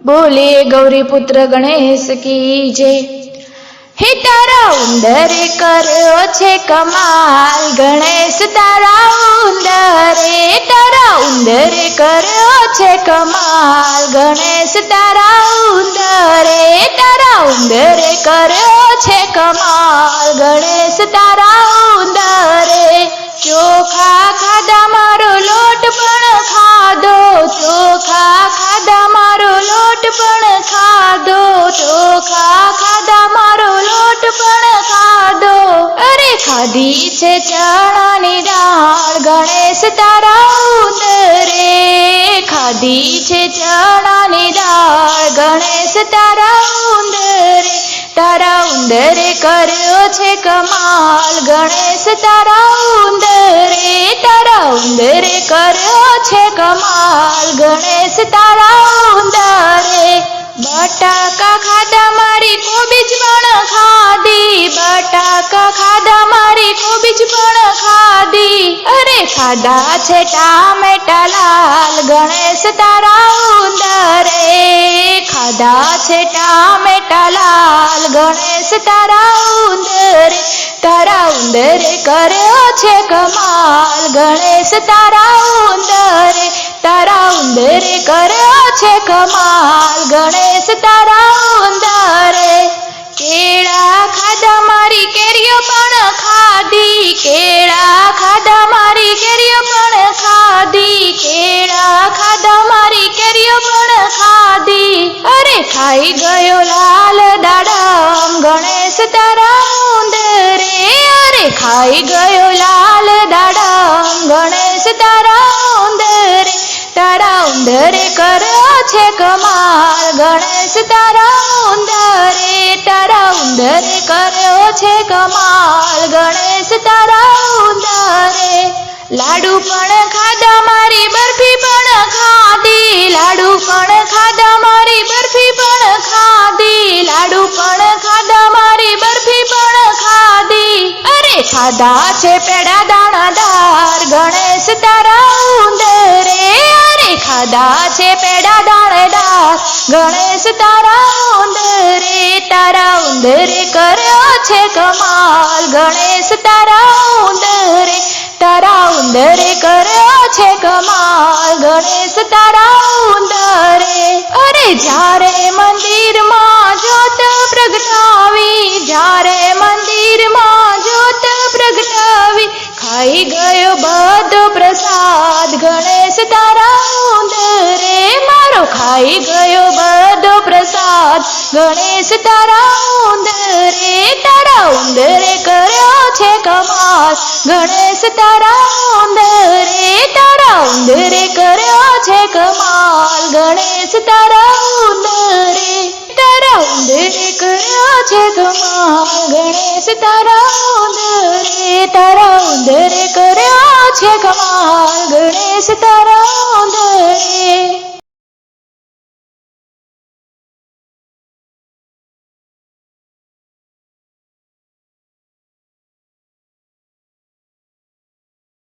बोलिए गौरी पुत्र गणेश की जय। हे तारा उंदरे कर्यो छे कमाल, गणेश तारा उंदरे कर्यो छे कमाल, गणेश तारा उंदरे कर्यो छे कमाल, गणेश तारा उंदरे। चोखा खाधा मारो लोट पण खाधो, चोखा खाधा मारो लोट पण खाधो, चोखा खाधा मारो लोट पण खाधो। अरे खाधी छे चणानी दाळ, गणेश तारा उंदरे खाधी छे चणानी दाळ, गणेश तारा उंदरे। तारा उंदरे कर्यो छे कमाल, गणेश तारा उंदरे कर्यो छे कमाल, गणेश तारा उंदरे। बटाका खाधा मारी कोबीज पण खाधी, बटाका खाधा मारी कोबीज पण खाधी। अरे खाधा छे टामेटा लाल, गणेश तारा उंदरे खाधा छे टामेटा लाल, गणेश तारा उंदरे। तारा उंदरे कर्यो छे कमाल, गणेश तारा उंदरे कर्यो छे कमाल, गणेश तारा उंदरे। केळा खाधा मारी केरियो पण खाधी, केळा खाधा मारी केरियो पण खाधी, केळा खाधा मारी केरियो पण खाधी। अरे खाई गयो लाल दाडम, गणेश तारा उंदरे अरे खाई गयो लाल दाडम, गणेश तारा उंदरे। तारा उंदरे कर्यो छे कमाल, गणेश तारा उंदरे कर्यो छे कमाल, गणेश तारा उंदरे। लाडू पण खाधा मारी बर्फी पण खाधी, लाडू पण खाधा मारी बर्फी पण खाधी, लाडू पण खाधा मारी बर्फी पण खाधी। अरे खाधा छे पेड़ा दाणादार, गणेश तारा उंदरे अरे खाधा छे पेड़ा दाणेदार, गणेश तारा उंदरे। तारा उंदरे कर्यो छे कमाल, गणेश तारा उंदरे कर्यो छे कमाल, गणेश तारा उंदरे। अरे जारे मंदिर मां ज्योत प्रगटावी, जारे मंदिर मां ज्योत प्रगटावी, खाई गयो बधो प्रसाद, गणेश तारा उंदरे मारो खाई गयो बधो प्रसाद, गणेश तारा उंदरे। तारा उंदरे कर्यो छे कमाल, गणेश तारा उंदरे कर्यो छे कमाल, गणेश तारा उंदरे कर्यो छे कमाल, गणेश तारा उंदरे कर्यो छे कमाल, गणेश तारा उंदरे।